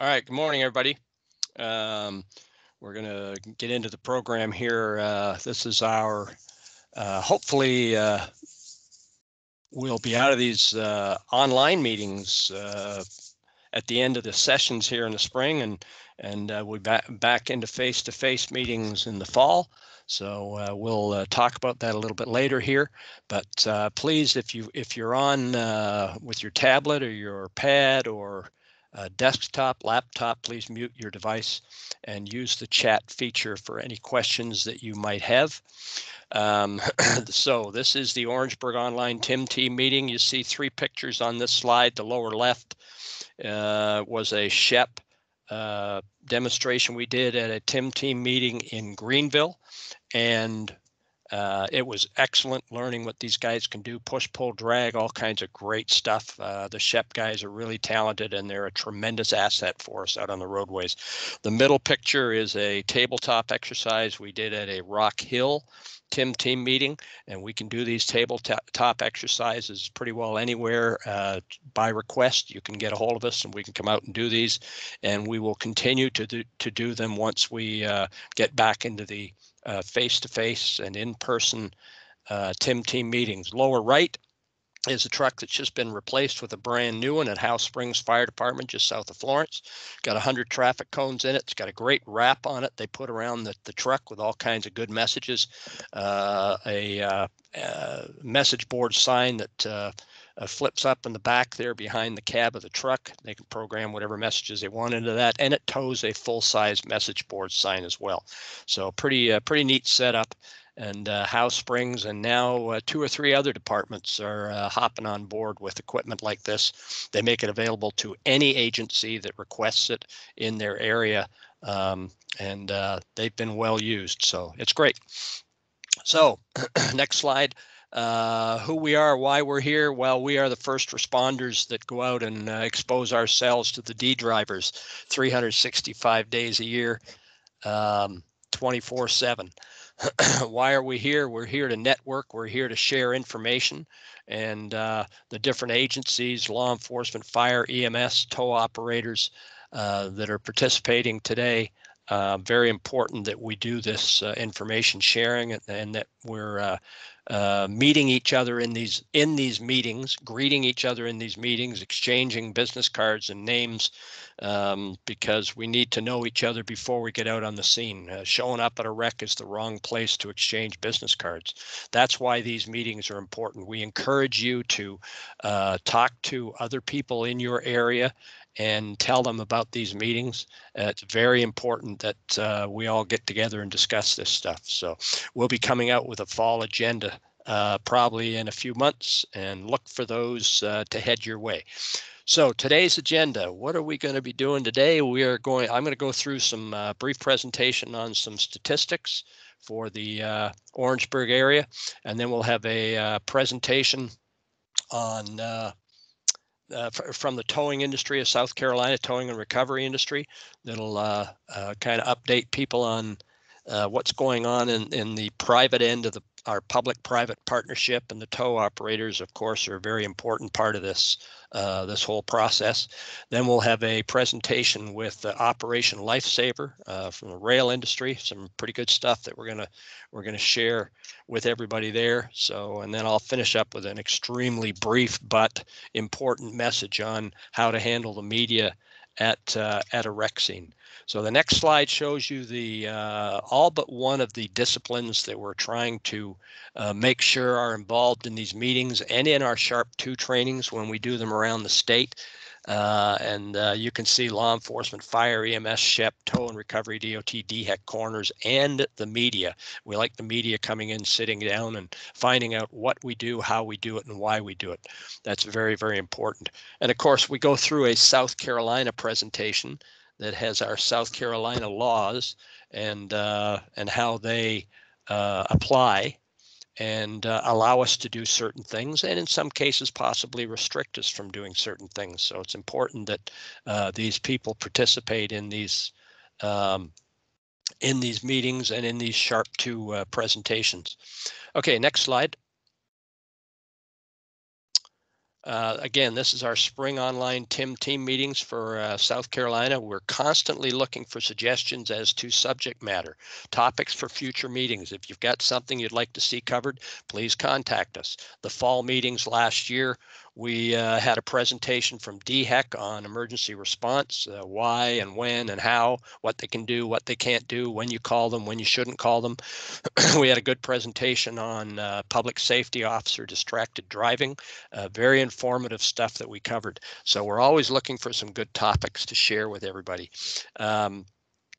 All right, good morning, everybody. We're going to get into the program here. This is our, hopefully, we'll be out of these online meetings at the end of the sessions here in the spring, and we'll be back into face-to-face meetings in the fall. So we'll talk about that a little bit later here. But please, if you're on with your tablet or your pad or desktop, laptop, please mute your device and use the chat feature for any questions that you might have. So this is the Orangeburg Online TIM team meeting. You see three pictures on this slide. The lower left was a SHEP demonstration we did at a TIM team meeting in Greenville, and it was excellent learning what these guys can do, push, pull, drag, all kinds of great stuff. The SHEP guys are really talented, and they're a tremendous asset for us out on the roadways. The middle picture is a tabletop exercise we did at a Rock Hill TIM team meeting, and we can do these tabletop exercises pretty well anywhere by request. You can get a hold of us and we can come out and do these, and we will continue to do them once we get back into the face-to-face and in-person TIM team meetings. Lower right is a truck that's just been replaced with a brand new one at House Springs Fire Department just south of Florence. Got 100 traffic cones in it. It's got a great wrap on it they put around the truck with all kinds of good messages. A message board sign that flips up in the back there behind the cab of the truck. They can program whatever messages they want into that, and it tows a full-size message board sign as well. So pretty neat setup. And House Springs and now 2 or 3 other departments are hopping on board with equipment like this. They make it available to any agency that requests it in their area, and they've been well used, so it's great. So next slide. Who we are, why we're here. Well, we are the first responders that go out and expose ourselves to the D drivers 365 days a year, 24/7. Why are we here? We're here to network. We're here to share information, and the different agencies, law enforcement, fire, EMS, tow operators that are participating today. Very important that we do this information sharing, and that we're meeting each other in these meetings, greeting each other in these meetings, exchanging business cards and names, because we need to know each other before we get out on the scene. Showing up at a wreck is the wrong place to exchange business cards. That's why these meetings are important. We encourage you to talk to other people in your area and tell them about these meetings. It's very important that we all get together and discuss this stuff. So we'll be coming out with a fall agenda probably in a few months, and look for those to head your way. So today's agenda, what are we going to be doing today? I'm going to go through some brief presentation on some statistics for the Orangeburg area, and then we'll have a presentation on from the towing industry of South Carolina, towing and recovery industry, that'll kind of update people on what's going on in the private end of our public-private partnership, and the tow operators, of course, are a very important part of this whole process. Then we'll have a presentation with Operation Lifesaver from the rail industry. Some pretty good stuff that we're gonna share with everybody there. So, and then I'll finish up with an extremely brief but important message on how to handle the media at a wreck scene. So the next slide shows you the all but one of the disciplines that we're trying to make sure are involved in these meetings and in our Sharp 2 trainings when we do them around the state. And you can see law enforcement, fire, EMS, SHEP, tow and recovery, DOT, DHEC, corners, and the media. We like the media coming in, sitting down and finding out what we do, how we do it, and why we do it. That's very, very important. And of course, we go through a South Carolina presentation that has our South Carolina laws and how they apply and allow us to do certain things, and in some cases possibly restrict us from doing certain things. So it's important that these people participate in these meetings and in these Sharp 2 presentations. Okay, next slide. Again, this is our spring online team meetings for South Carolina. We're constantly looking for suggestions as to subject matter, topics for future meetings. If you've got something you'd like to see covered, please contact us. The fall meetings last year, we had a presentation from DHEC on emergency response, why and when and how, what they can do, what they can't do, when you call them, when you shouldn't call them. We had a good presentation on public safety officer distracted driving, very informative stuff that we covered. So we're always looking for some good topics to share with everybody.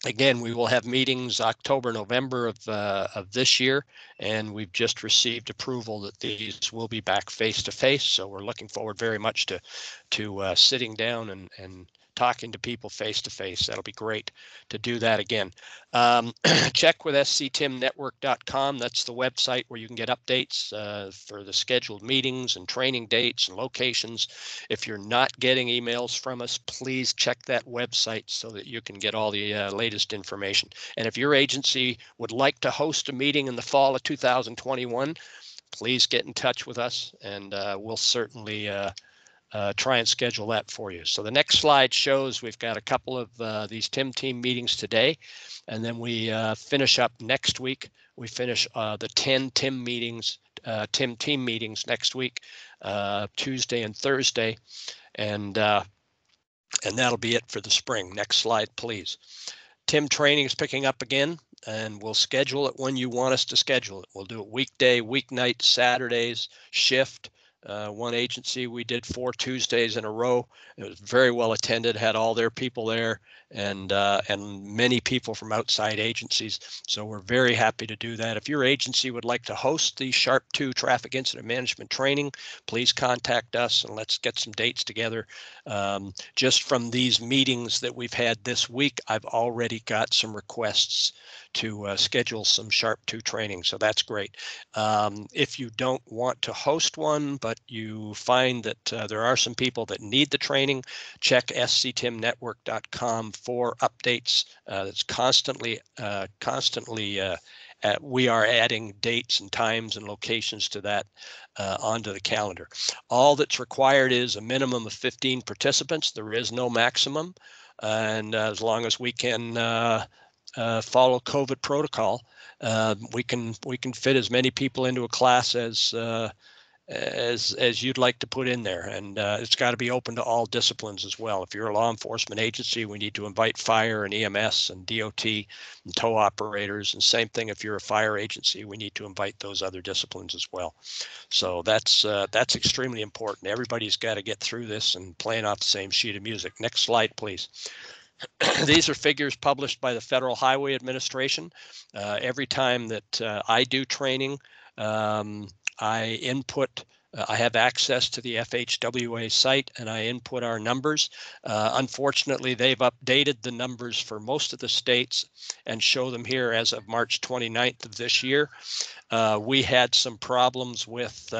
Again, we will have meetings October, November of this year, and we've just received approval that these will be back face to face. So we're looking forward very much to sitting down and talking to people face to face. That'll be great to do that again. Check with sctimnetwork.com. That's the website where you can get updates for the scheduled meetings and training dates and locations. If you're not getting emails from us, please check that website so that you can get all the latest information. And if your agency would like to host a meeting in the fall of 2021, please get in touch with us, and we'll certainly try and schedule that for you. So the next slide shows we've got a couple of these TIM team meetings today, and then we finish up next week. We finish the 10 TIM meetings, TIM team meetings next week, Tuesday and Thursday, and that'll be it for the spring. Next slide, please. TIM training is picking up again, and we'll schedule it when you want us to schedule it. We'll do it weekday, weeknight, Saturdays, shift. One agency, we did 4 Tuesdays in a row. It was very well attended, had all their people there, and many people from outside agencies. So we're very happy to do that. If your agency would like to host the SHARP 2 traffic incident management training, please contact us and let's get some dates together. Just from these meetings that we've had this week, I've already got some requests to schedule some SHARP 2 training, so that's great. If you don't want to host one, but you find that there are some people that need the training, check sctimnetwork.com for updates. It's constantly, we are adding dates and times and locations to that onto the calendar. All that's required is a minimum of 15 participants. There is no maximum, and as long as we can follow COVID protocol, we can fit as many people into a class as you'd like to put in there, and it's got to be open to all disciplines as well. If you're a law enforcement agency, we need to invite fire and EMS and DOT and tow operators, and same thing if you're a fire agency, we need to invite those other disciplines as well. So that's extremely important. Everybody's got to get through this and playing off the same sheet of music. Next slide, please. These are figures published by the Federal Highway Administration. Every time that I do training, I input, I have access to the FHWA site and I input our numbers. Unfortunately, they've updated the numbers for most of the states and show them here as of March 29th of this year. We had some problems with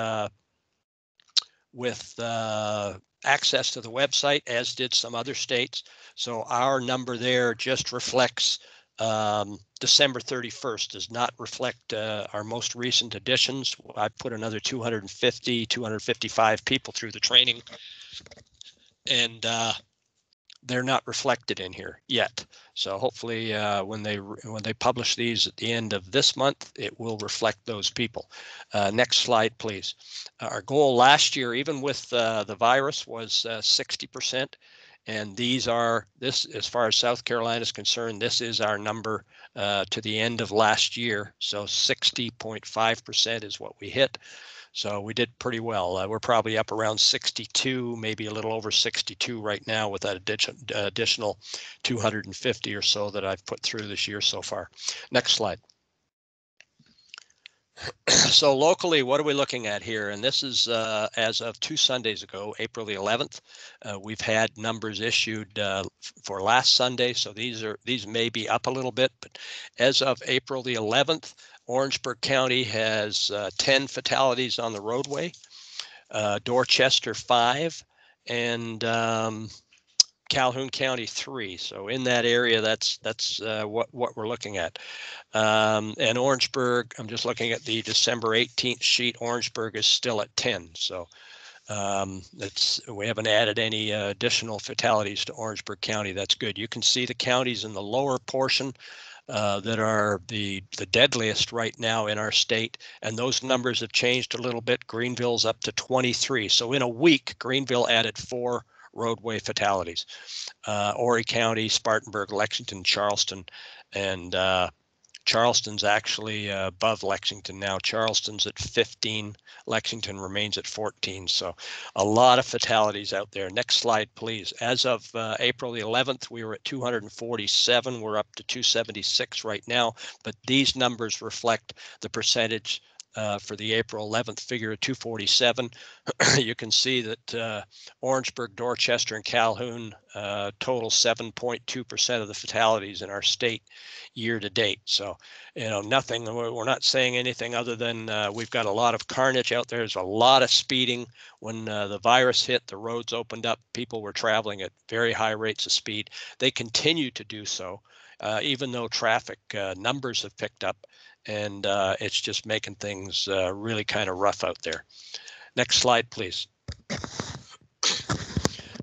access to the website, as did some other states. So our number there just reflects December 31st, does not reflect our most recent additions. I put another 255 people through the training, and they're not reflected in here yet. So hopefully when they publish these at the end of this month, it will reflect those people. Next slide, please. Our goal last year, even with the virus, was 60%. And this, as far as South Carolina is concerned, this is our number to the end of last year. So 60.5% is what we hit. So we did pretty well. We're probably up around 62, maybe a little over 62 right now with that additional 250 or so that I've put through this year so far. Next slide. So locally, what are we looking at here? And this is as of 2 Sundays ago, April the 11th. We've had numbers issued for last Sunday, so these may be up a little bit, but as of April the 11th, Orangeburg County has 10 fatalities on the roadway, Dorchester 5, and Calhoun County 3. So in that area, that's what we're looking at. And Orangeburg, I'm just looking at the December 18th sheet. Orangeburg is still at 10. So We haven't added any additional fatalities to Orangeburg County. That's good. You can see the counties in the lower portion that are the deadliest right now in our state, and those numbers have changed a little bit. Greenville's up to 23. So in a week, Greenville added 4 roadway fatalities. Horry County, Spartanburg, Lexington, Charleston, and Charleston's actually above Lexington now. Charleston's at 15. Lexington remains at 14. So a lot of fatalities out there. Next slide, please. As of April the 11th, we were at 247. We're up to 276 right now. But these numbers reflect the percentage for the April 11th figure of 247. You can see that Orangeburg, Dorchester, and Calhoun total 7.2% of the fatalities in our state year to date. So, nothing, we're not saying anything other than we've got a lot of carnage out there. There's a lot of speeding. When the virus hit, the roads opened up. People were traveling at very high rates of speed. They continue to do so, even though traffic numbers have picked up. And it's just making things really kind of rough out there. Next slide, please.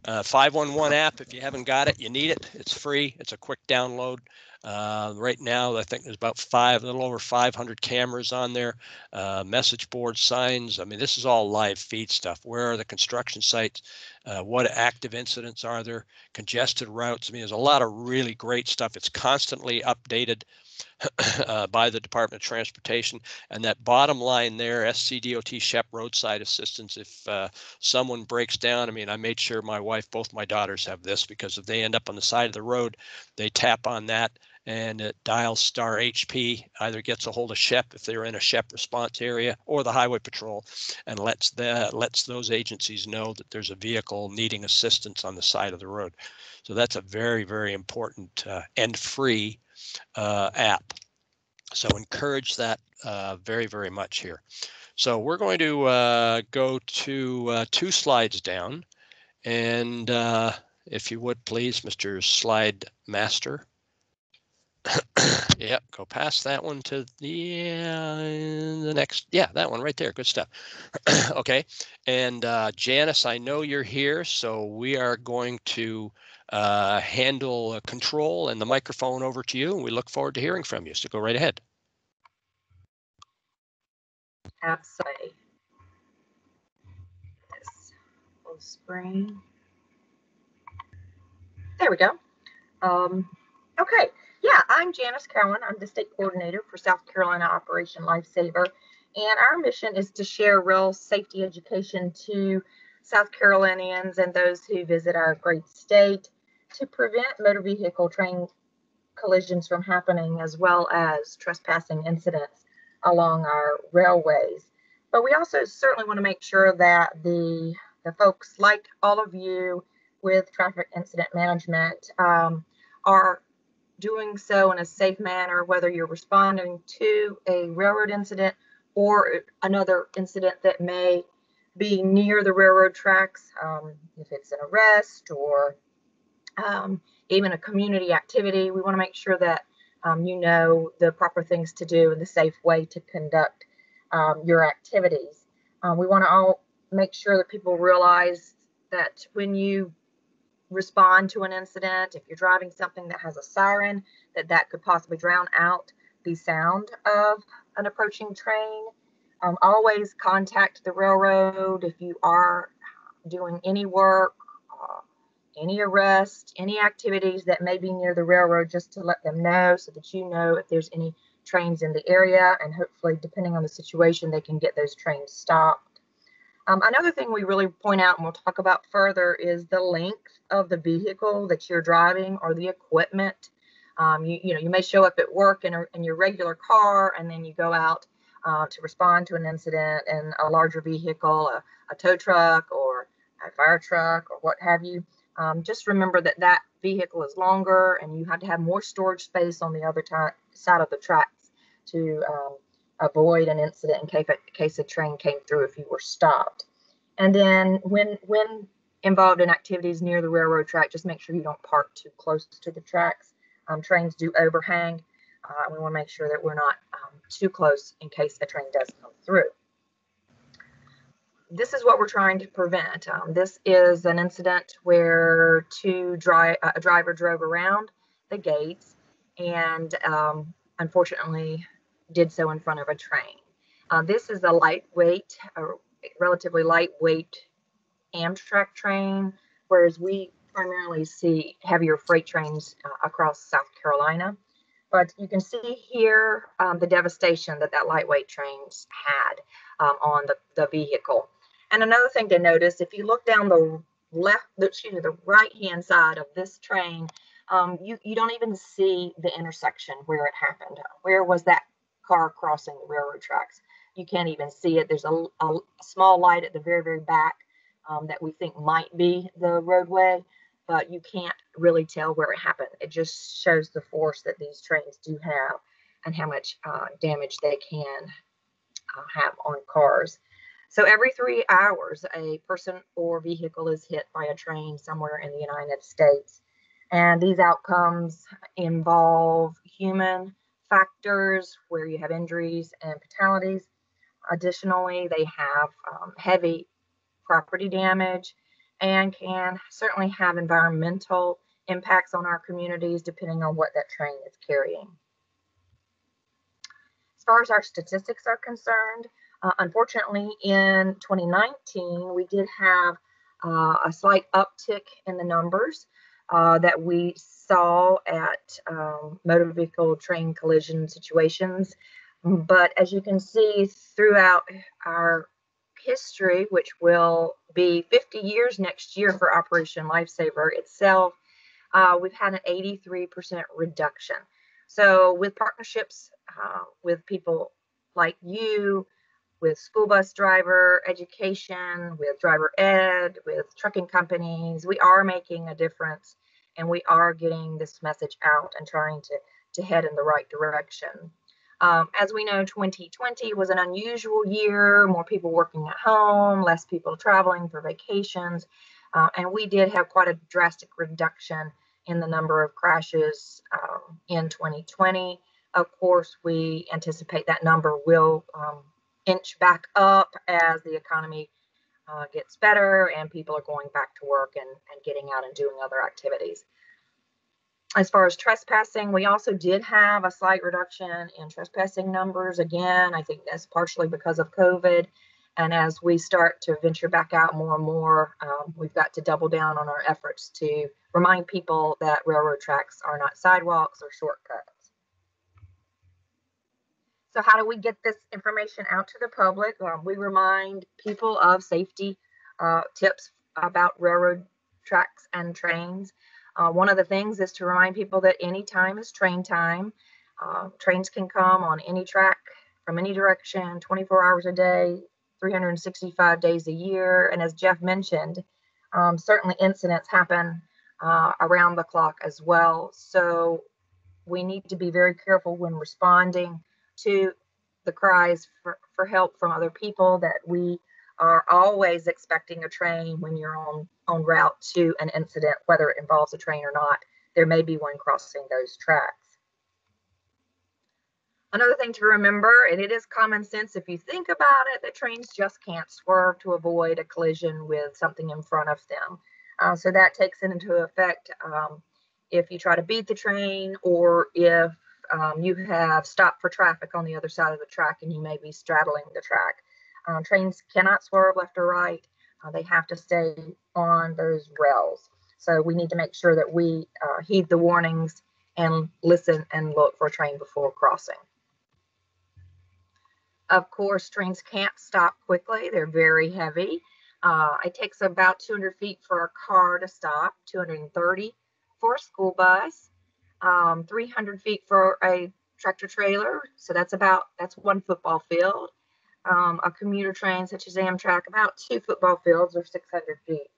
511 app, if you haven't got it, you need it. It's free. It's a quick download. Right now, I think there's about a little over 500 cameras on there, message board signs. I mean, this is all live feed stuff. Where are the construction sites? What active incidents are there? Congested routes. I mean, there's a lot of really great stuff. It's constantly updated by the Department of Transportation. And that bottom line there, SCDOT SHEP roadside assistance, if someone breaks down, I mean, I made sure my wife, both my daughters have this, because if they end up on the side of the road, they tap on that and it dials star HP, either gets a hold of SHEP if they're in a SHEP response area, or the Highway Patrol, and lets those agencies know that there's a vehicle needing assistance on the side of the road. So that's a very, very important and free app. So encourage that very, very much here. So we're going to go to 2 slides down, and if you would please, Mr. Slide Master. Yep, go past that one to the next. Yeah, that one right there. Good stuff. Okay, and Janice, I know you're here, so we are going to handle control and the microphone over to you, and we look forward to hearing from you. So go right ahead. Absolutely. This full screen. There we go. Okay. Yeah, I'm Janice Cowan. I'm the state coordinator for South Carolina Operation Lifesaver, and our mission is to share real safety education to South Carolinians and those who visit our great state to prevent motor vehicle train collisions from happening, as well as trespassing incidents along our railways. But we also certainly want to make sure that the folks like all of you with traffic incident management are doing so in a safe manner, whether you're responding to a railroad incident or another incident that may be near the railroad tracks, if it's an arrest or even a community activity. We want to make sure that you know the proper things to do and the safe way to conduct your activities. We want to all make sure that people realize that when you respond to an incident, if you're driving something that has a siren, that could possibly drown out the sound of an approaching train. Always contact the railroad if you are doing any work, any arrest, any activities that may be near the railroad, just to let them know so that you know if there's any trains in the area, and hopefully, depending on the situation, they can get those trains stopped. Another thing we really point out, and we'll talk about further, is the length of the vehicle that you're driving or the equipment. You may show up at work in your regular car, and then you go out to respond to an incident in a larger vehicle, a tow truck or a fire truck or what have you. Just remember that vehicle is longer, and you have to have more storage space on the other side of the tracks to avoid an incident in case a train came through if you were stopped. And then when involved in activities near the railroad track, just make sure you don't park too close to the tracks. Trains do overhang. We want to make sure that we're not too close in case a train does come through. this is what we're trying to prevent. This is an incident where a driver drove around the gates and unfortunately did so in front of a train. This is a relatively lightweight Amtrak train, whereas we primarily see heavier freight trains across South Carolina. But you can see here the devastation that lightweight trains had on the vehicle. And another thing to notice, if you look down the right-hand side of this train, you don't even see the intersection where it happened. Where was that car crossing the railroad tracks? You can't even see it. There's a small light at the very, very back that we think might be the roadway, but you can't really tell where it happened. It just shows the force that these trains do have and how much damage they can have on cars. So every 3 hours, a person or vehicle is hit by a train somewhere in the United States. And these outcomes involve human factors where you have injuries and fatalities. Additionally, they have heavy property damage and can certainly have environmental impacts on our communities depending on what that train is carrying. As far as our statistics are concerned, unfortunately in 2019 we did have a slight uptick in the numbers that we saw at motor vehicle train collision situations. But as you can see throughout our history, which will be 50 years next year for Operation Lifesaver itself, we've had an 83% reduction. So with partnerships with people like you, with school bus driver education, with driver ed, with trucking companies, we are making a difference and we are getting this message out and trying to head in the right direction. As we know, 2020 was an unusual year, more people working at home, less people traveling for vacations, and we did have quite a drastic reduction in the number of crashes in 2020. Of course, we anticipate that number will inch back up as the economy gets better and people are going back to work and getting out and doing other activities. As far as trespassing, we also did have a slight reduction in trespassing numbers. Again, I think that's partially because of COVID. And as we start to venture back out more and more, we've got to double down on our efforts to remind people that railroad tracks are not sidewalks or shortcuts. So how do we get this information out to the public? We remind people of safety tips about railroad tracks and trains. One of the things is to remind people that any time is train time. Trains can come on any track from any direction, 24 hours a day, 365 days a year. And as Jeff mentioned, certainly incidents happen around the clock as well. So we need to be very careful when responding to the cries for help from other people, that we are always expecting a train when you're on route to an incident, whether it involves a train or not. There may be one crossing those tracks. Another thing to remember, and it is common sense if you think about it, that trains just can't swerve to avoid a collision with something in front of them. So that takes it into effect if you try to beat the train, or if you have stopped for traffic on the other side of the track and you may be straddling the track. Trains cannot swerve left or right. They have to stay on those rails. So we need to make sure that we heed the warnings and listen and look for a train before crossing. Of course, trains can't stop quickly. They're very heavy. It takes about 200 feet for a car to stop, 230 for a school bus, 300 feet for a tractor trailer. So that's 1 football field. A commuter train such as Amtrak, about 2 football fields or 600 feet.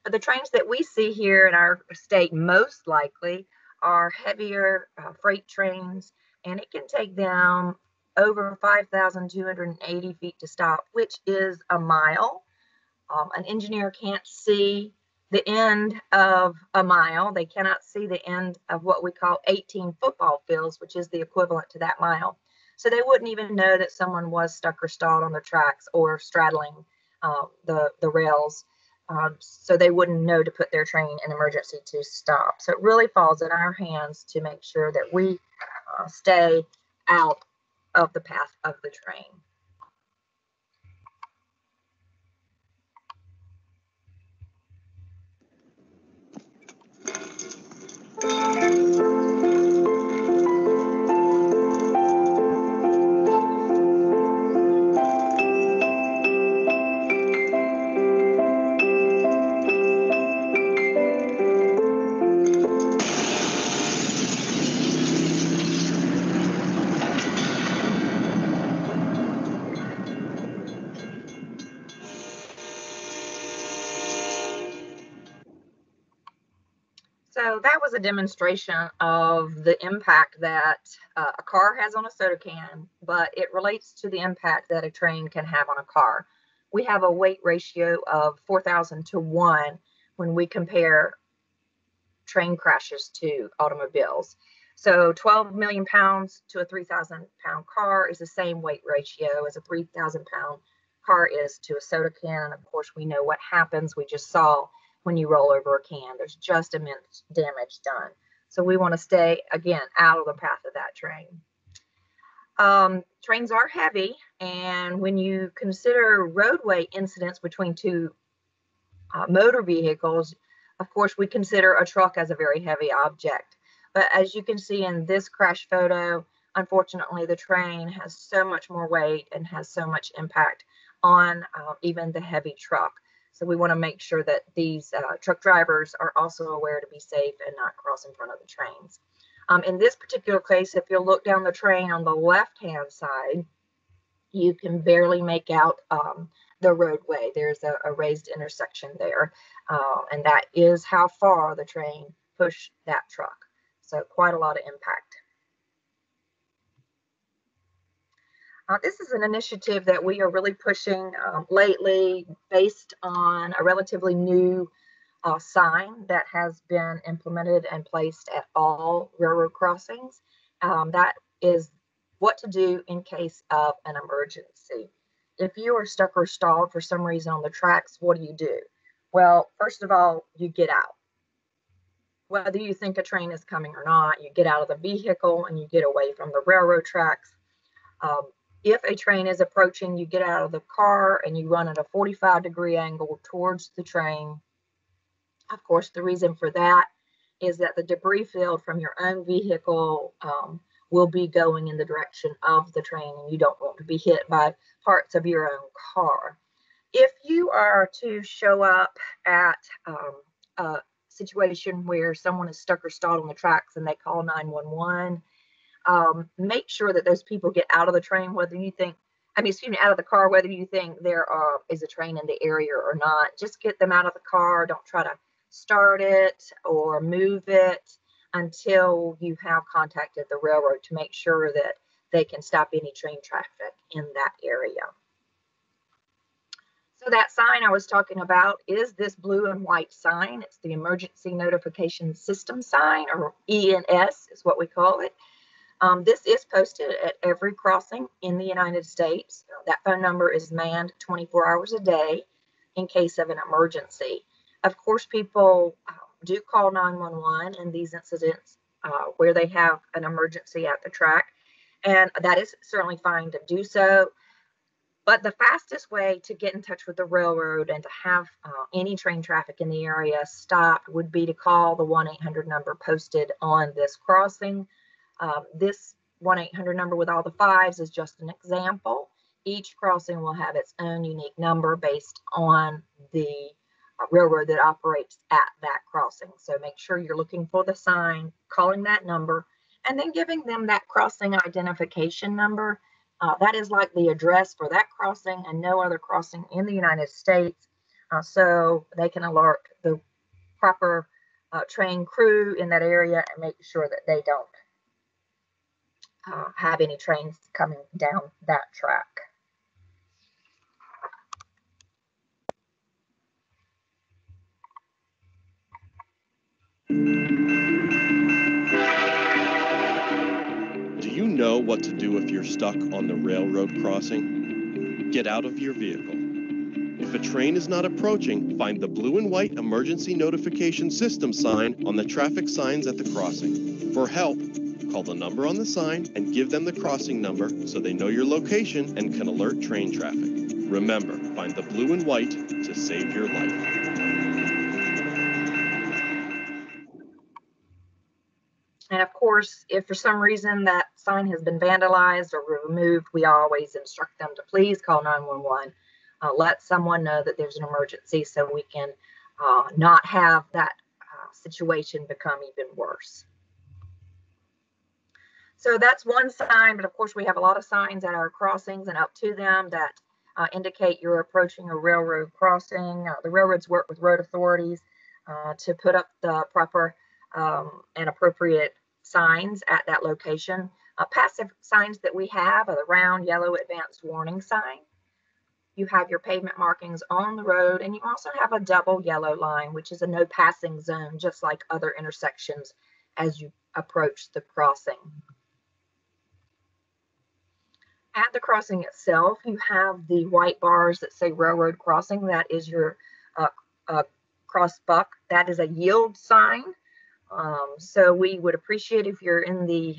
But the trains that we see here in our state most likely are heavier freight trains, and it can take them over 5,280 feet to stop, which is a mile. An engineer can't see the end of a mile. They cannot see the end of what we call 18 football fields, which is the equivalent to that mile. So they wouldn't even know that someone was stuck or stalled on the tracks or straddling the rails, so they wouldn't know to put their train in emergency to stop. So it really falls in our hands to make sure that we stay out of the path of the train. So that was a demonstration of the impact that a car has on a soda can, but it relates to the impact that a train can have on a car. We have a weight ratio of 4,000 to 1 when we compare train crashes to automobiles. So 12 million pounds to a 3,000 pound car is the same weight ratio as a 3,000 pound car is to a soda can. And of course, we know what happens. We just saw when you roll over a can, there's just immense damage done. So we want to stay, again, out of the path of that train. Trains are heavy, and when you consider roadway incidents between two motor vehicles, of course, we consider a truck as a very heavy object. But as you can see in this crash photo, unfortunately, the train has so much more weight and has so much impact on even the heavy truck. So we want to make sure that these truck drivers are also aware to be safe and not cross in front of the trains. In this particular case, if you'll look down the train on the left-hand side, you can barely make out the roadway. There's a raised intersection there, and that is how far the train pushed that truck. So quite a lot of impact. This is an initiative that we are really pushing lately based on a relatively new sign that has been implemented and placed at all railroad crossings. That is what to do in case of an emergency. If you are stuck or stalled for some reason on the tracks, what do? Well, first of all, you get out. Whether you think a train is coming or not, you get out of the vehicle and you get away from the railroad tracks. If a train is approaching, you get out of the car and you run at a 45-degree angle towards the train. Of course, the reason for that is that the debris field from your own vehicle will be going in the direction of the train, and you don't want to be hit by parts of your own car. If you are to show up at a situation where someone is stuck or stalled on the tracks and they call 911, make sure that those people get out of the train, out of the car, whether you think there is a train in the area or not. Just get them out of the car. Don't try to start it or move it until you have contacted the railroad to make sure that they can stop any train traffic in that area. So that sign I was talking about is this blue and white sign. It's the Emergency Notification System sign, or ENS is what we call it. This is posted at every crossing in the United States. That phone number is manned 24 hours a day in case of an emergency. Of course, people do call 911 in these incidents where they have an emergency at the track, and that is certainly fine to do so. But the fastest way to get in touch with the railroad and to have any train traffic in the area stopped would be to call the 1-800 number posted on this crossing. This 1-800 number with all the fives is just an example. Each crossing will have its own unique number based on the railroad that operates at that crossing. So make sure you're looking for the sign, calling that number, and then giving them that crossing identification number. That is like the address for that crossing and no other crossing in the United States, so they can alert the proper train crew in that area and make sure that they don't have any trains coming down that track. Do you know what to do if you're stuck on the railroad crossing? Get out of your vehicle. If If a train is not approaching, find the blue and white emergency notification system sign on the traffic signs at the crossing. For help, call the number on the sign and give them the crossing number so they know your location and can alert train traffic. Remember, find the blue and white to save your life. And of course, if for some reason that sign has been vandalized or removed, we always instruct them to please call 911. Let someone know that there's an emergency so we can not have that situation become even worse. So that's one sign, but of course we have a lot of signs at our crossings and up to them that indicate you're approaching a railroad crossing. The railroads work with road authorities to put up the proper and appropriate signs at that location. Passive signs that we have are the round yellow advanced warning sign. You have your pavement markings on the road, and you also have a double yellow line, which is a no passing zone, just like other intersections as you approach the crossing. At the crossing itself, you have the white bars that say railroad crossing. That is your cross buck. That is a yield sign. So we would appreciate if you're in the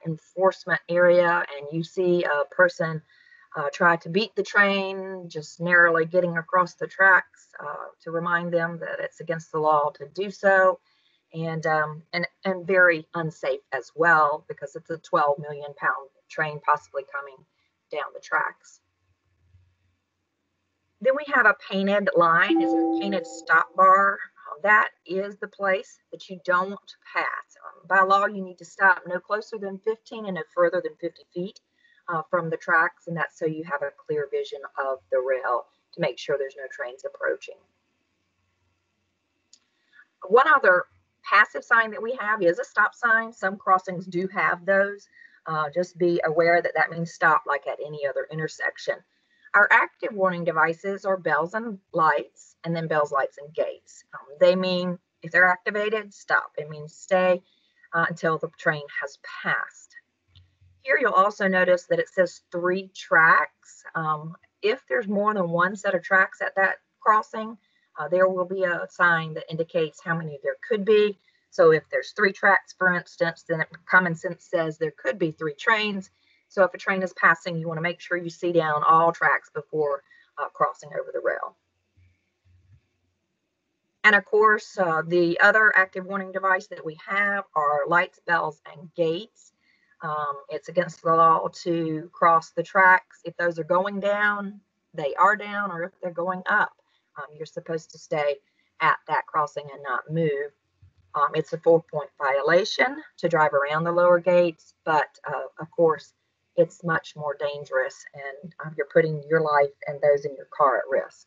enforcement area and you see a person try to beat the train, just narrowly getting across the tracks, to remind them that it's against the law to do so, and very unsafe as well, because it's a 12 million pound train possibly coming down the tracks. Then we have a painted line, is a painted stop bar. That is the place that you don't pass. By law, you need to stop no closer than 15 and no further than 50 feet from the tracks, and that's so you have a clear vision of the rail to make sure there's no trains approaching. One other passive sign that we have is a stop sign. Some crossings do have those. Just be aware that that means stop, like at any other intersection. Our active warning devices are bells and lights, and then bells, lights, and gates. They mean if they're activated, stop. It means stay until the train has passed. Here you'll also notice that it says 3 tracks. If there's more than one set of tracks at that crossing, there will be a sign that indicates how many there could be. So if there's 3 tracks, for instance, then common sense says there could be 3 trains. So if a train is passing, you want to make sure you see down all tracks before crossing over the rail. And of course, the other active warning device that we have are lights, bells, and gates. It's against the law to cross the tracks. If those are going down, they are down, or if they're going up, you're supposed to stay at that crossing and not move. It's a 4-point violation to drive around the lower gates, but of course, it's much more dangerous, and you're putting your life and those in your car at risk.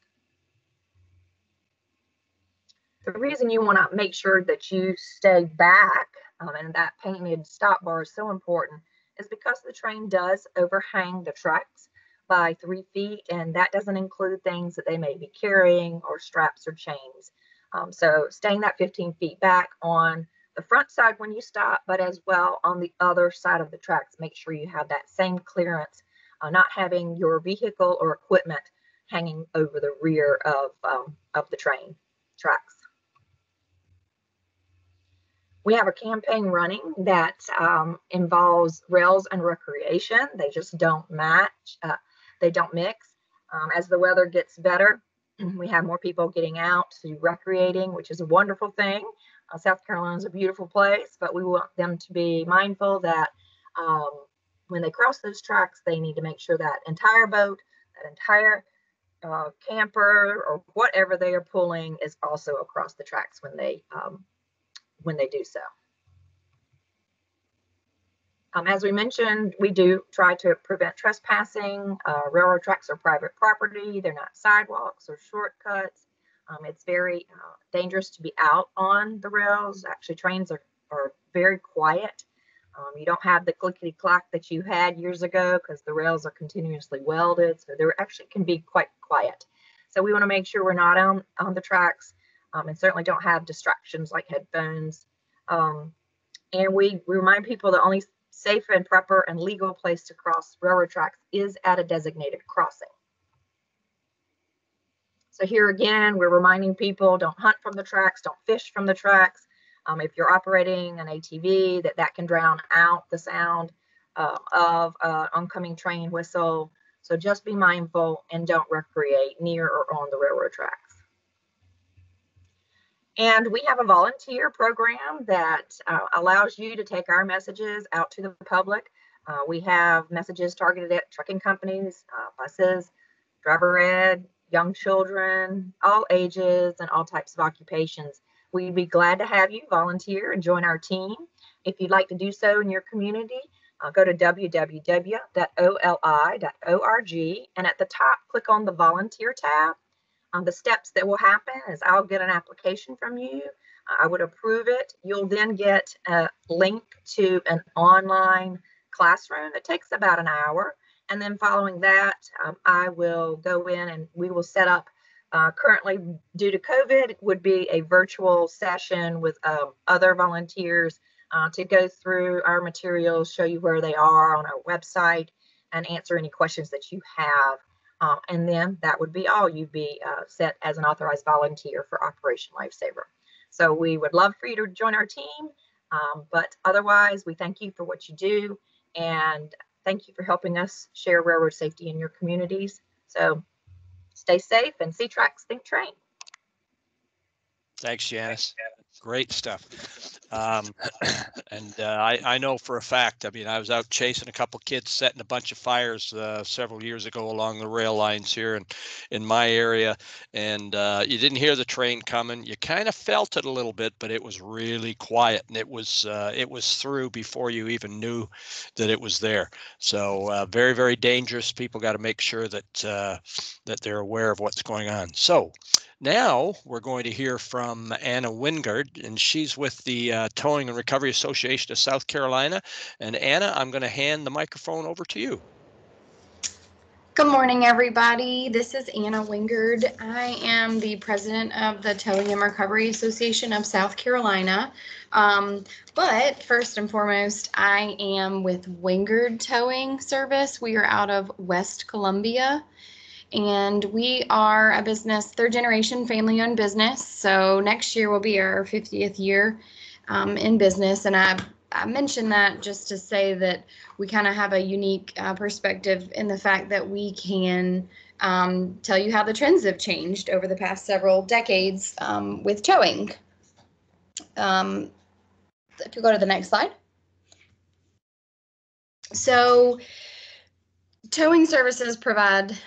The reason you want to make sure that you stay back and that painted stop bar is so important is because the train does overhang the tracks by 3 feet, and that doesn't include things that they may be carrying or straps or chains. So staying that 15 feet back on the front side when you stop, but as well on the other side of the tracks, make sure you have that same clearance, not having your vehicle or equipment hanging over the rear of the train tracks. We have a campaign running that involves rails and recreation. They just don't match. They don't mix. As the weather gets better, we have more people getting out to recreating, which is a wonderful thing. South Carolina is a beautiful place, but we want them to be mindful that when they cross those tracks, they need to make sure that entire boat, that entire camper, or whatever they are pulling is also across the tracks when they do so. As we mentioned, we do try to prevent trespassing. Railroad tracks are private property. They're not sidewalks or shortcuts. It's very dangerous to be out on the rails. Actually, trains are very quiet. You don't have the clickety-clack that you had years ago because the rails are continuously welded. So they actually can be quite quiet. So we want to make sure we're not on the tracks, and certainly don't have distractions like headphones. And we remind people that only safe and proper and legal place to cross railroad tracks is at a designated crossing. So here again, we're reminding people, don't hunt from the tracks, don't fish from the tracks. If you're operating an ATV, that can drown out the sound of oncoming train whistle. So just be mindful and don't recreate near or on the railroad tracks. And we have a volunteer program that allows you to take our messages out to the public. We have messages targeted at trucking companies, buses, driver ed, young children, all ages and all types of occupations. We'd be glad to have you volunteer and join our team. If you'd like to do so in your community, go to www.oli.org, and at the top, click on the volunteer tab. The steps that will happen is I'll get an application from you. I would approve it. You'll then get a link to an online classroom. It takes about an hour. And then following that, I will go in and we will set up, currently due to COVID, it would be a virtual session with other volunteers to go through our materials, show you where they are on our website, and answer any questions that you have. And then that would be all. You'd be set as an authorized volunteer for Operation Lifesaver. So we would love for you to join our team. But otherwise, we thank you for what you do. And thank you for helping us share railroad safety in your communities. So stay safe and see tracks, think train. Thanks, Janice. Great stuff. And I know for a fact, I mean, I was out chasing a couple kids setting a bunch of fires several years ago along the rail lines here in my area. And you didn't hear the train coming. You kind of felt it a little bit, but it was really quiet, and it was through before you even knew that it was there. So very, very dangerous. People got to make sure that they're aware of what's going on. So now we're going to hear from Anna Wingard, and she's with the Towing and Recovery Association of South Carolina. And Anna, I'm going to hand the microphone over to you. Good morning, everybody. This is Anna Wingard. I am the president of the Towing and Recovery Association of South Carolina. But first and foremost, I am with Wingard Towing Service. We are out of West Columbia. And we are a business, third generation family owned business. So next year will be our 50th year in business. And I mentioned that just to say that we kind of have a unique perspective in the fact that we can tell you how the trends have changed over the past several decades with towing. If you go to the next slide. So towing services provide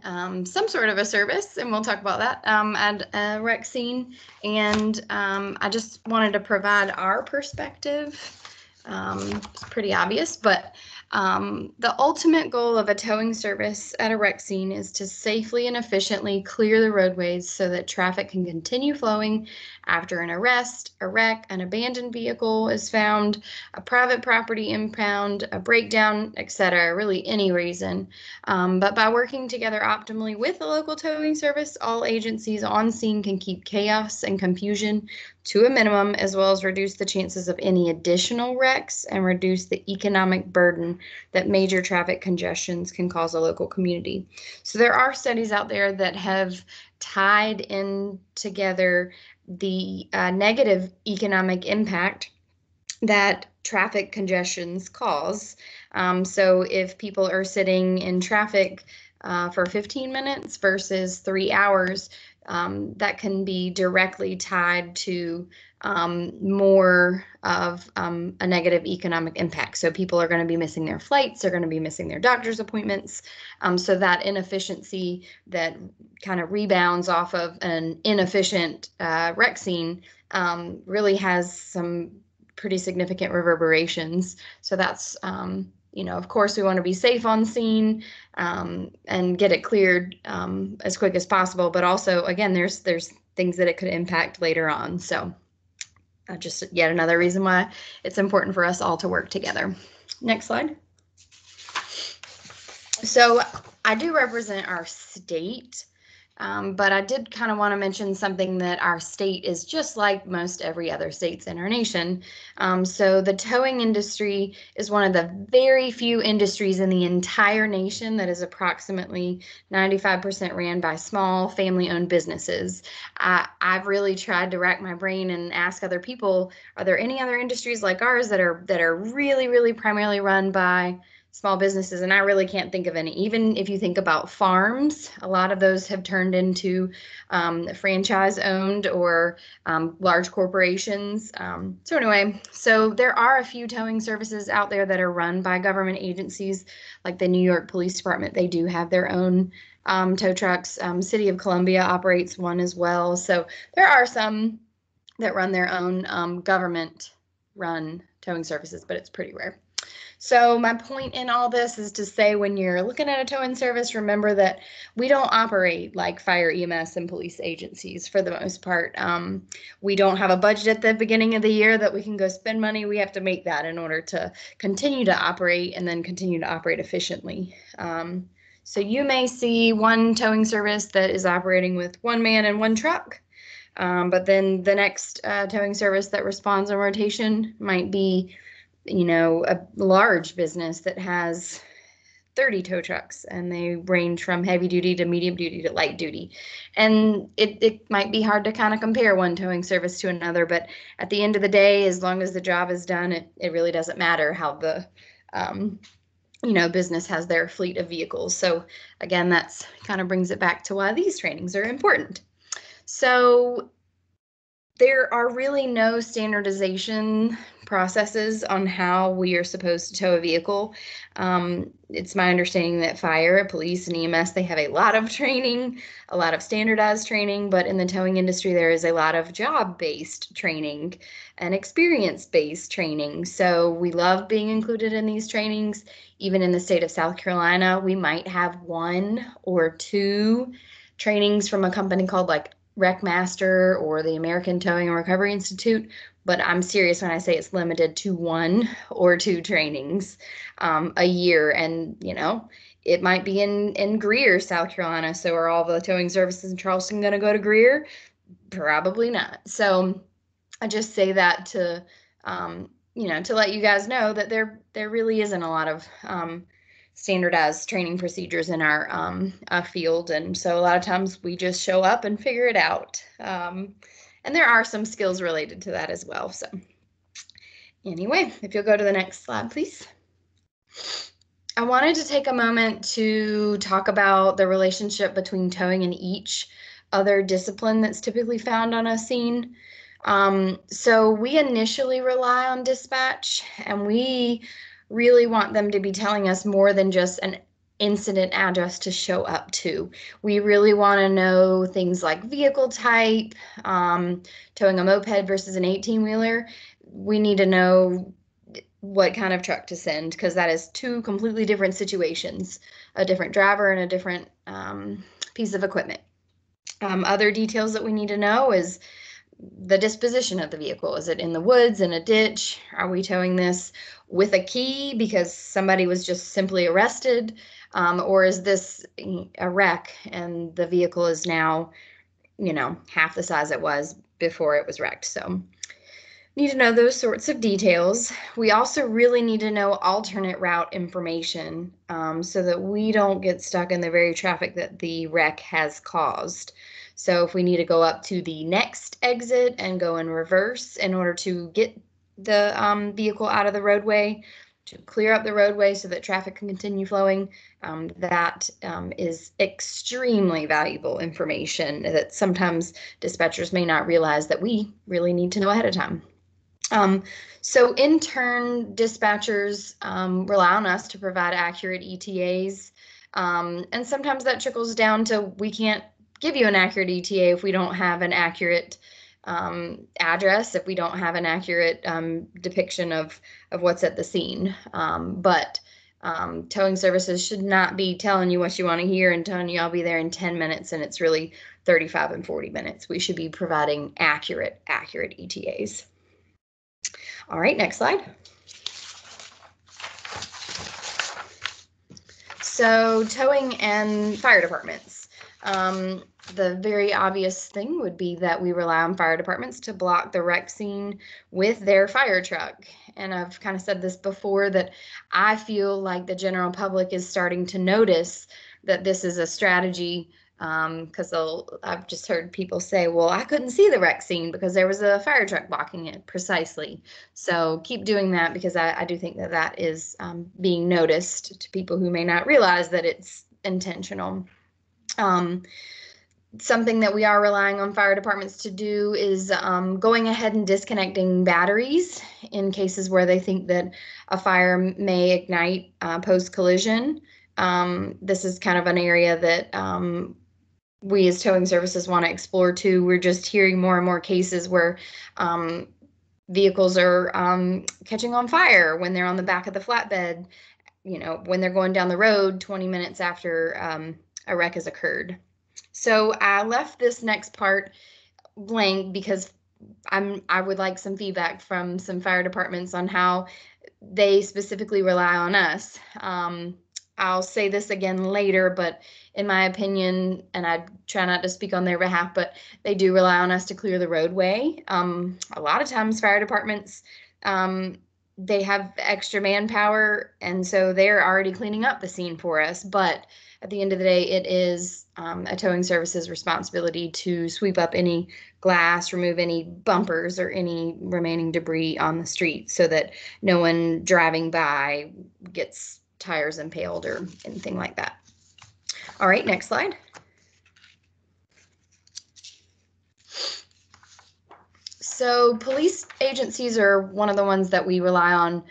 some sort of a service, and we'll talk about that at a rec scene. And I just wanted to provide our perspective. It's pretty obvious, but the ultimate goal of a towing service at a rec scene is to safely and efficiently clear the roadways so that traffic can continue flowing after an arrest, a wreck, an abandoned vehicle is found, a private property impound, a breakdown, etc., really any reason. But by working together optimally with the local towing service, all agencies on scene can keep chaos and confusion to a minimum, as well as reduce the chances of any additional wrecks and reduce the economic burden that major traffic congestions can cause a local community. So there are studies out there that have tied in together the negative economic impact that traffic congestions cause. So if people are sitting in traffic for 15 minutes versus 3 hours, that can be directly tied to more of a negative economic impact. So people are going to be missing their flights, they're going to be missing their doctor's appointments. So that inefficiency that kind of rebounds off of an inefficient rec scene really has some pretty significant reverberations. So that's, of course, we want to be safe on scene and get it cleared as quick as possible. But also, again, there's things that it could impact later on. So just yet another reason why it's important for us all to work together. Next slide. So I do represent our state, But I did kind of want to mention something that our state is just like most every other states in our nation. So the towing industry is one of the very few industries in the entire nation that is approximately 95% ran by small family-owned businesses. I've really tried to rack my brain and ask other people, are there any other industries like ours that are really, really primarily run by small businesses? And I really can't think of any. Even if you think about farms, a lot of those have turned into franchise owned or large corporations. So anyway, so there are a few towing services out there that are run by government agencies, like the New York Police Department. They do have their own tow trucks. City of Columbia operates one as well. So there are some that run their own government run towing services, but it's pretty rare. So my point in all this is to say, when you're looking at a towing service, remember that we don't operate like fire, EMS, and police agencies for the most part. We don't have a budget at the beginning of the year that we can go spend money. We have to make that in order to continue to operate and then continue to operate efficiently. So you may see one towing service that is operating with one man and one truck. But then the next towing service that responds on rotation might be, a large business that has 30 tow trucks, and they range from heavy duty to medium duty to light duty. And it might be hard to kind of compare one towing service to another, but at the end of the day, as long as the job is done, it really doesn't matter how the business has their fleet of vehicles. So again, that's kind of brings it back to why these trainings are important. So there are really no standardization processes on how we are supposed to tow a vehicle. It's my understanding that fire, police, and EMS, they have a lot of training, a lot of standardized training, but in the towing industry, there is a lot of job-based training and experience-based training. So we love being included in these trainings. Even in the state of South Carolina, we might have 1 or 2 trainings from a company called RecMaster or the American Towing and Recovery Institute, but I'm serious when I say it's limited to 1 or 2 trainings a year. And it might be in Greer, South Carolina. So are all the towing services in Charleston going to go to Greer? Probably not. So I just say that to to let you guys know that there really isn't a lot of standardized training procedures in our field. And so a lot of times we just show up and figure it out. And there are some skills related to that as well. So anyway, if you'll go to the next slide, please. I wanted to take a moment to talk about the relationship between towing and each other discipline that's typically found on a scene. So we initially rely on dispatch, and we really want them to be telling us more than just an incident address to show up to. We really want to know things like vehicle type, towing a moped versus an 18-wheeler. We need to know what kind of truck to send, because that is 2 completely different situations, a different driver and a different piece of equipment. Other details that we need to know is the disposition of the vehicle. Is it in the woods, in a ditch? Are we towing this with a key because somebody was just simply arrested? Or is this a wreck and the vehicle is now, half the size it was before it was wrecked? So need to know those sorts of details. We also really need to know alternate route information so that we don't get stuck in the very traffic that the wreck has caused. So if we need to go up to the next exit and go in reverse in order to get the vehicle out of the roadway, to clear up the roadway so that traffic can continue flowing, that is extremely valuable information that sometimes dispatchers may not realize that we really need to know ahead of time. So in turn, dispatchers rely on us to provide accurate ETAs, and sometimes that trickles down to we can't give you an accurate ETA if we don't have an accurate address, if we don't have an accurate depiction of what's at the scene. But towing services should not be telling you what you want to hear and telling you I'll be there in 10 minutes and it's really 35 and 40 minutes. We should be providing accurate ETAs. All right, next slide. So towing and fire departments. the very obvious thing would be that we rely on fire departments to block the wreck scene with their fire truck. And I've kind of said this before, that I feel like the general public is starting to notice that this is a strategy, because I've just heard people say, well, I couldn't see the wreck scene because there was a fire truck blocking it. Precisely. So keep doing that, because I do think that that is being noticed to people who may not realize that it's intentional. Something that we are relying on fire departments to do is going ahead and disconnecting batteries in cases where they think that a fire may ignite post-collision. This is kind of an area that we as towing services want to explore too. We're just hearing more and more cases where vehicles are catching on fire when they're on the back of the flatbed, when they're going down the road 20 minutes after a wreck has occurred. So I left this next part blank because I would like some feedback from some fire departments on how they specifically rely on us. I'll say this again later, but in my opinion, and I try not to speak on their behalf, but they do rely on us to clear the roadway. A lot of times fire departments, they have extra manpower, and so they're already cleaning up the scene for us. But at the end of the day, it is a towing service's responsibility to sweep up any glass, remove any bumpers or any remaining debris on the street so that no one driving by gets tires impaled or anything like that. All right, next slide. So police agencies are one of the ones that we rely on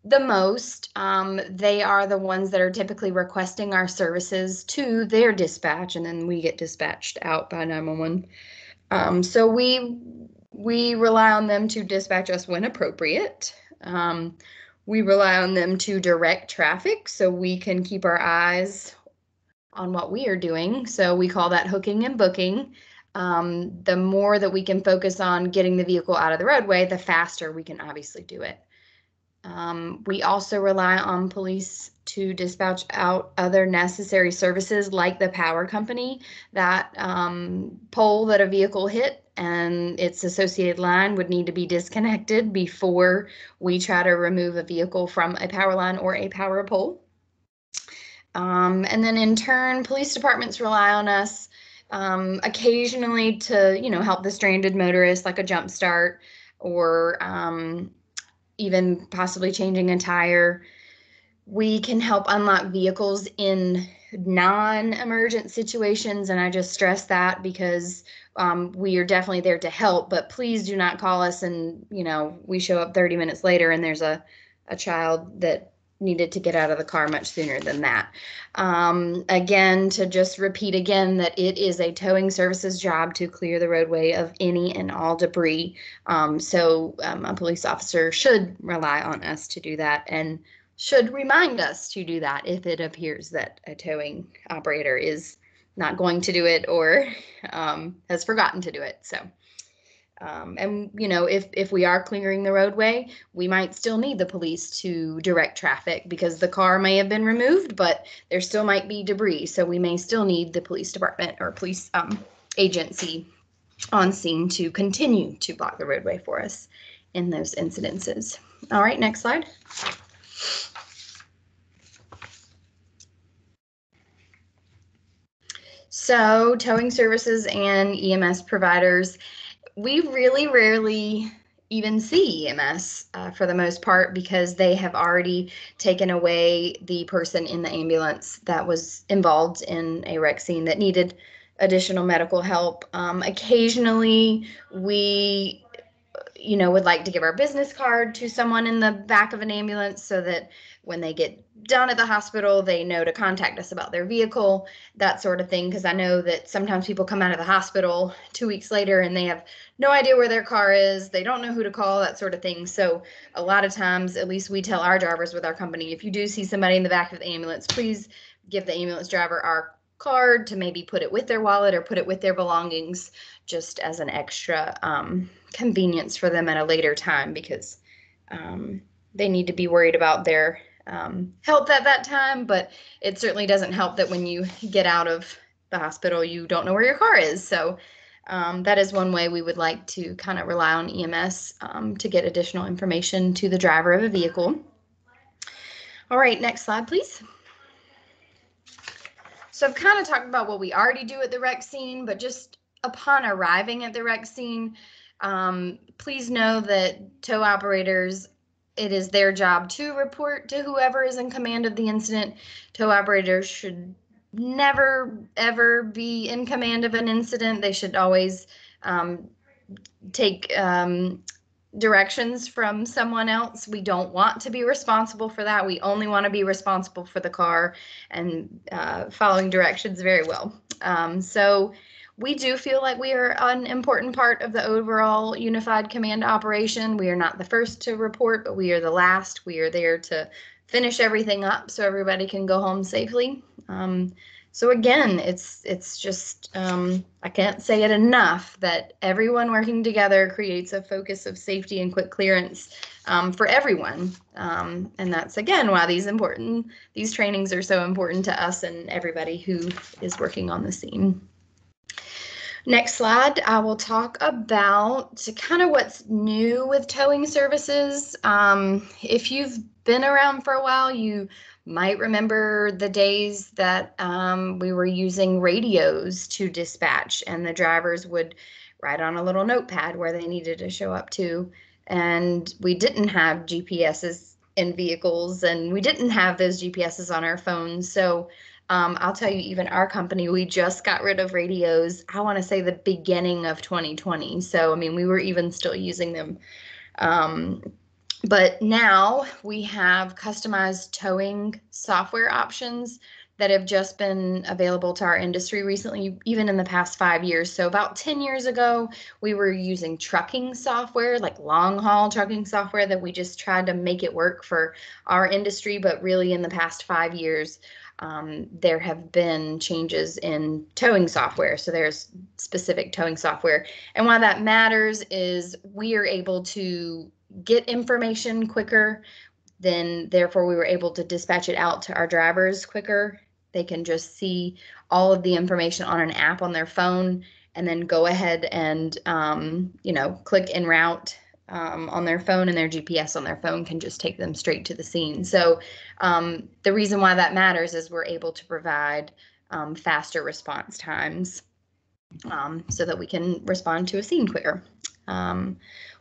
the most. They are the ones that are typically requesting our services to their dispatch, and then we get dispatched out by 911. So we rely on them to dispatch us when appropriate. We rely on them to direct traffic so we can keep our eyes on what we are doing. So we call that hooking and booking. The more that we can focus on getting the vehicle out of the roadway, the faster we can obviously do it. We also rely on police to dispatch out other necessary services like the power company. That pole that a vehicle hit and its associated line would need to be disconnected before we try to remove a vehicle from a power line or a power pole. And then in turn, police departments rely on us occasionally to, help the stranded motorist, like a jump start or even possibly changing a tire. We can help unlock vehicles in non-emergent situations, and I just stress that because we are definitely there to help, but please do not call us and, we show up 30 minutes later and there's a child that needed to get out of the car much sooner than that. Again, to just repeat again that it is a towing services job to clear the roadway of any and all debris. So a police officer should rely on us to do that and should remind us to do that if it appears that a towing operator is not going to do it or has forgotten to do it. So. And, if we are clearing the roadway, we might still need the police to direct traffic because the car may have been removed, but there still might be debris. So we may still need the police department or police agency on scene to continue to block the roadway for us in those incidences. All right, next slide. So towing services and EMS providers, we really rarely even see EMS for the most part because they have already taken away the person in the ambulance that was involved in a wreck scene that needed additional medical help. Occasionally, we would like to give our business card to someone in the back of an ambulance so that when they get done at the hospital, they know to contact us about their vehicle, that sort of thing. Because I know that sometimes people come out of the hospital 2 weeks later and they have no idea where their car is. They don't know who to call, that sort of thing. So a lot of times, at least we tell our drivers with our company, if you do see somebody in the back of the ambulance, please give the ambulance driver our card to maybe put it with their wallet or put it with their belongings just as an extra convenience for them at a later time because they need to be worried about their health at that time. But it certainly doesn't help that when you get out of the hospital, you don't know where your car is. So that is one way we would like to kind of rely on EMS to get additional information to the driver of a vehicle. All right, next slide, please. So I've kind of talked about what we already do at the wreck scene, but just upon arriving at the wreck scene, please know that tow operators, it is their job to report to whoever is in command of the incident. Tow operators should never, ever be in command of an incident. They should always take directions from someone else. We don't want to be responsible for that. We only want to be responsible for the car and following directions very well. So we do feel like we are an important part of the overall unified command operation. We are not the first to report, but we are the last. We are there to finish everything up so everybody can go home safely. So again, it's just, I can't say it enough that everyone working together creates a focus of safety and quick clearance for everyone. And that's, again, why these trainings are so important to us and everybody who is working on the scene. Next slide, I will talk about kind of what's new with towing services. If you've been around for a while, you might remember the days that we were using radios to dispatch, and the drivers would write on a little notepad where they needed to show up to. And we didn't have GPSs in vehicles, and we didn't have those GPSs on our phones. So I'll tell you, even our company, we just got rid of radios, I want to say the beginning of 2020. So, I mean, we were even still using them. But now we have customized towing software options that have just been available to our industry recently, even in the past 5 years. So about 10 years ago, we were using trucking software, like long haul trucking software, that we just tried to make it work for our industry. But really in the past 5 years, there have been changes in towing software. So there's specific towing software. And why that matters is we are able to get information quicker, then therefore we were able to dispatch it out to our drivers quicker. They can just see all of the information on an app on their phone and then go ahead and, click en route on their phone, and their GPS on their phone can just take them straight to the scene. So the reason why that matters is we're able to provide faster response times so that we can respond to a scene quicker.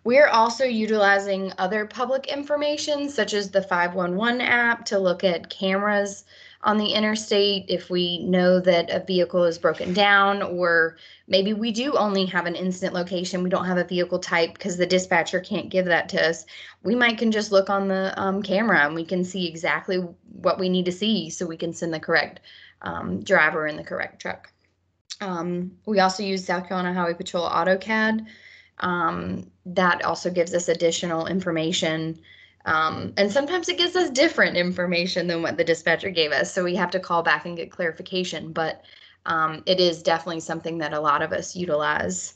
We're also utilizing other public information, such as the 511 app, to look at cameras on the interstate if we know that a vehicle is broken down, or maybe we do only have an incident location. We don't have a vehicle type because the dispatcher can't give that to us. We can just look on the camera and we can see exactly what we need to see so we can send the correct driver in the correct truck. We also use South Carolina Highway Patrol AutoCAD. That also gives us additional information. And sometimes it gives us different information than what the dispatcher gave us. So we have to call back and get clarification. But it is definitely something that a lot of us utilize.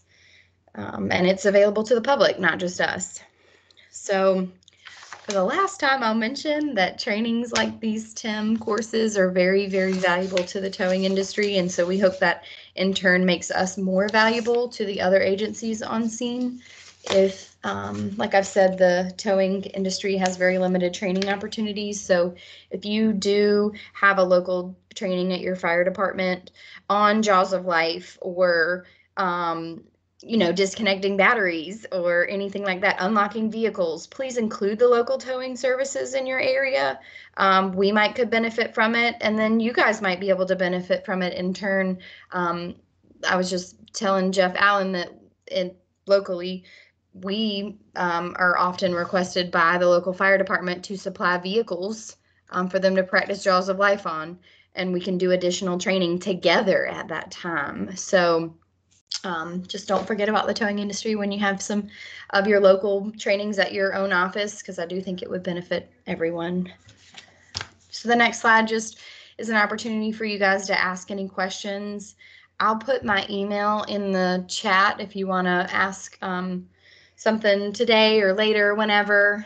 And it's available to the public, not just us. So for the last time, I'll mention that trainings like these TIM courses are very, very valuable to the towing industry. And so we hope that in turn makes us more valuable to the other agencies on scene. If, like I've said, the towing industry has very limited training opportunities. So if you do have a local training at your fire department on Jaws of Life, or disconnecting batteries or anything like that, unlocking vehicles, please include the local towing services in your area. We could benefit from it, and then you guys might be able to benefit from it in turn. I was just telling Jeff Allen that locally, we are often requested by the local fire department to supply vehicles for them to practice Jaws of Life on, and we can do additional training together at that time. So just don't forget about the towing industry when you have some of your local trainings at your own office, because I do think it would benefit everyone. So the next slide just is an opportunity for you guys to ask any questions. I'll put my email in the chat if you want to ask something today or later, whenever.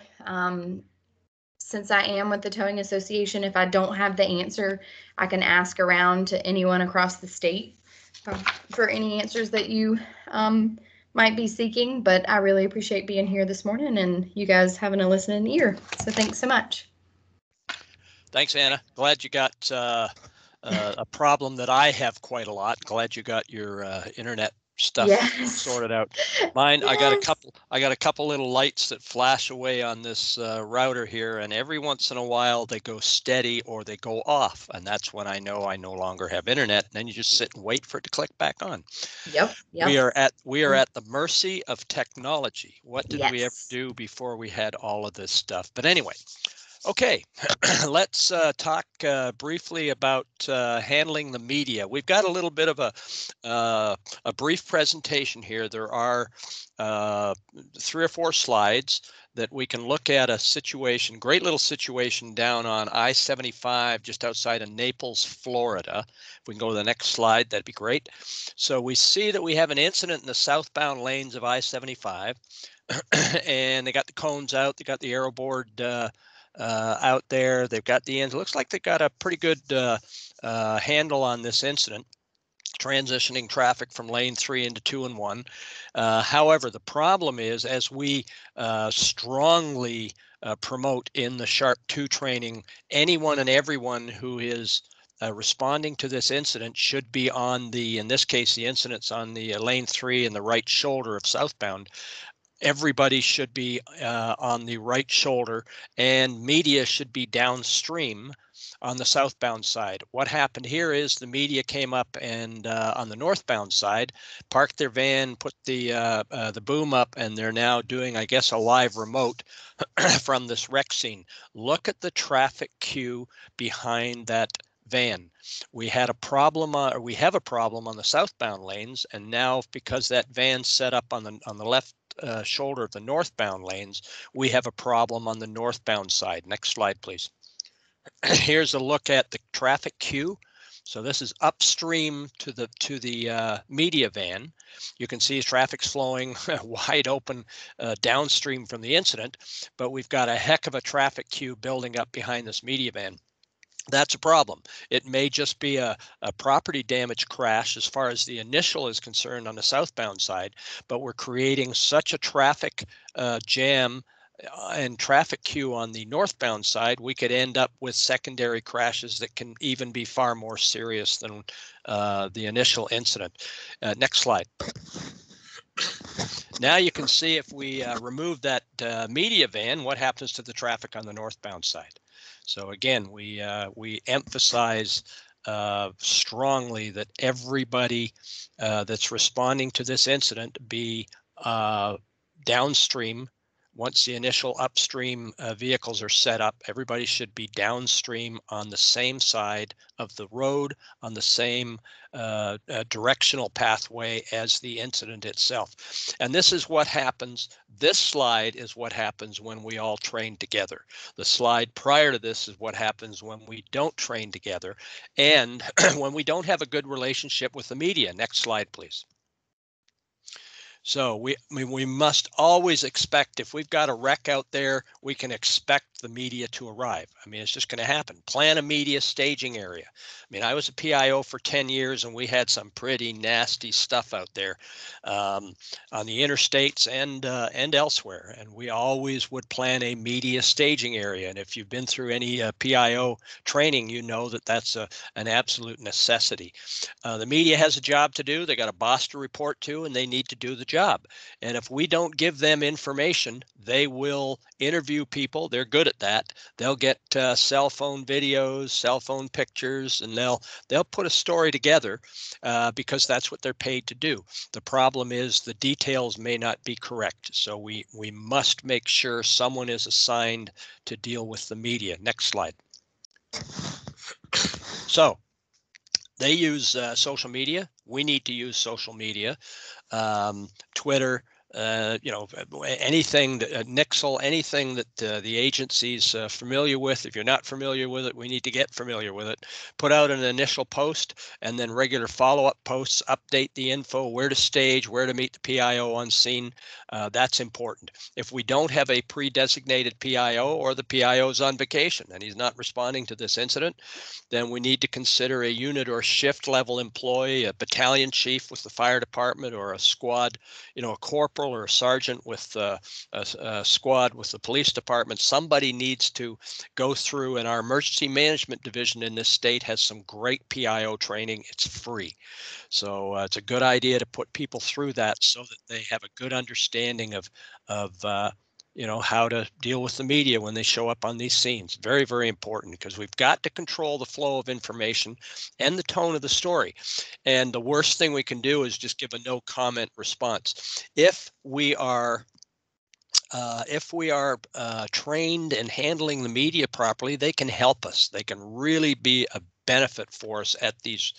Since I am with the Towing Association, if I don't have the answer, I can ask around to anyone across the state. for any answers that you might be seeking. But I really appreciate being here this morning and you guys having a listening ear. So thanks so much. Thanks, Anna. Glad you got a problem that I have quite a lot. Glad you got your internet stuff sorted out. Mine, yes. I got a couple little lights that flash away on this router here, and every once in a while they go steady or they go off, and that's when I know I no longer have internet. And then you just sit and wait for it to click back on. Yep. We are at the mercy of technology. What did we ever do before we had all of this stuff? But anyway. Okay, let's talk briefly about handling the media. We've got a little bit of a brief presentation here. There are 3 or 4 slides that we can look at a situation, great little situation down on I-75 just outside of Naples, Florida. If we can go to the next slide, that'd be great. So we see that we have an incident in the southbound lanes of I-75, and they got the cones out, they got the arrow board out there. They've got the ends. It looks like they've got a pretty good handle on this incident, transitioning traffic from lane 3 into 2 and 1. However, the problem is, as we strongly promote in the Sharp 2 training, anyone and everyone who is responding to this incident should be on the, in this case, the incident's on the lane 3 and the right shoulder of southbound. Everybody should be on the right shoulder, and media should be downstream on the southbound side. What happened here is the media came up and on the northbound side, parked their van, put the boom up, and they're now doing, I guess, a live remote from this wreck scene. Look at the traffic queue behind that van. We had a problem, or we have a problem on the southbound lanes, and now because that van's set up on the left shoulder of the northbound lanes, we have a problem on the northbound side. Next slide, please. Here's a look at the traffic queue. So this is upstream to the media van. You can see traffic's flowing wide open downstream from the incident, but we've got a heck of a traffic queue building up behind this media van. That's a problem. It may just be a property damage crash as far as the initial is concerned on the southbound side, but we're creating such a traffic jam and traffic queue on the northbound side, we could end up with secondary crashes that can even be far more serious than the initial incident. Next slide. Now you can see if we remove that media van, what happens to the traffic on the northbound side. So again, we emphasize strongly that everybody that's responding to this incident be downstream. Once the initial upstream vehicles are set up, everybody should be downstream on the same side of the road, on the same directional pathway as the incident itself. And this is what happens. This slide is what happens when we all train together. The slide prior to this is what happens when we don't train together and when we don't have a good relationship with the media. Next slide, please. So we must always expect, if we've got a wreck out there, we can expect the media to arrive. I mean, it's just going to happen. Plan a media staging area. I mean, I was a PIO for 10 years and we had some pretty nasty stuff out there on the interstates and elsewhere. And we always would plan a media staging area. And if you've been through any PIO training, you know that that's an absolute necessity. The media has a job to do. They got a boss to report to, and they need to do the job. And if we don't give them information, they will interview people. They're good at that. They'll get cell phone videos, cell phone pictures, and they'll put a story together because that's what they're paid to do. The problem is the details may not be correct. So we must make sure someone is assigned to deal with the media. Next slide. So they use social media. We need to use social media. Twitter, anything that Nixle, anything that the agency's familiar with. If you're not familiar with it, we need to get familiar with it. Put out an initial post and then regular follow-up posts, update the info, where to stage, where to meet the PIO on scene. That's important. If we don't have a pre-designated PIO or the PIO is on vacation and he's not responding to this incident, then we need to consider a unit or shift level employee, a battalion chief with the fire department, or a squad, a corporal or a sergeant with a squad with the police department. Somebody needs to go through, and our emergency management division in this state has some great PIO training. It's free. So it's a good idea to put people through that so that they have a good understanding of how to deal with the media when they show up on these scenes. Very, very important, because we've got to control the flow of information and the tone of the story. And the worst thing we can do is just give a no comment response. If we are trained in handling the media properly, they can help us. They can really be a benefit for us at these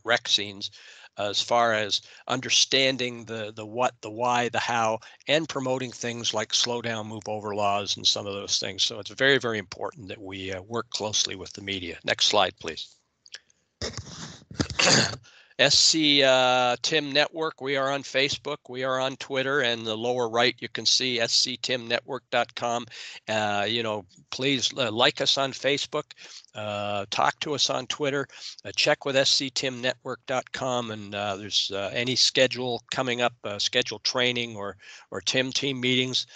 wreck scenes, as far as understanding the what, the why, the how, and promoting things like slow down, move over laws and some of those things. So it's very, very important that we work closely with the media. Next slide, please. SC Tim Network, we are on Facebook, we are on Twitter, and the lower right you can see sctimnetwork.com. Please like us on Facebook, talk to us on Twitter, check with sctimnetwork.com, and there's any schedule coming up, scheduled training or team meetings.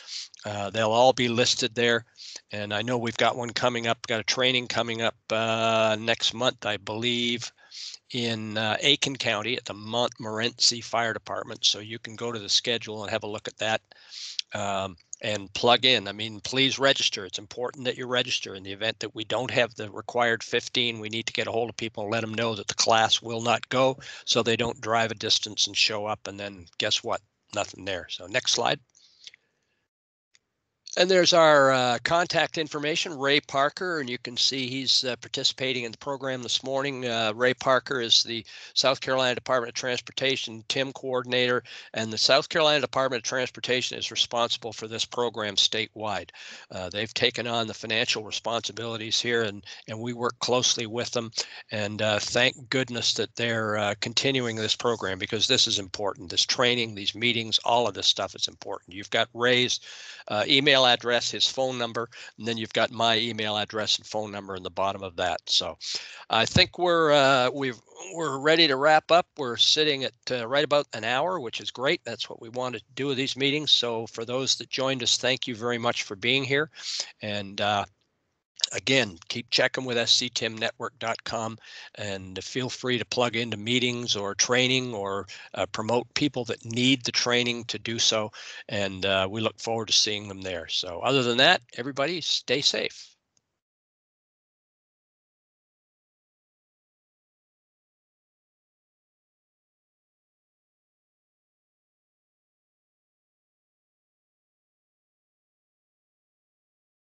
They'll all be listed there. And I know we've got one coming up, got a training coming up next month, I believe, in Aiken County at the Montmorency Fire Department. So you can go to the schedule and have a look at that and plug in. I mean, please register. It's important that you register. In the event that we don't have the required 15, we need to get a hold of people and let them know that the class will not go, so they don't drive a distance and show up and then guess what? Nothing there. So next slide. And there's our contact information, Ray Parker, and you can see he's participating in the program this morning. Ray Parker is the South Carolina Department of Transportation TIM coordinator, and the South Carolina Department of Transportation is responsible for this program statewide. They've taken on the financial responsibilities here, and we work closely with them. And thank goodness that they're continuing this program, because this is important. This training, these meetings, all of this stuff is important. You've got Ray's email address, his phone number, and then you've got my email address and phone number in the bottom of that. So I think we're ready to wrap up. We're sitting at right about an hour, which is great. That's what we want to do with these meetings. So for those that joined us, thank you very much for being here. And again, keep checking with sctimnetwork.com, and feel free to plug into meetings or training or promote people that need the training to do so. And we look forward to seeing them there. So other than that, everybody stay safe.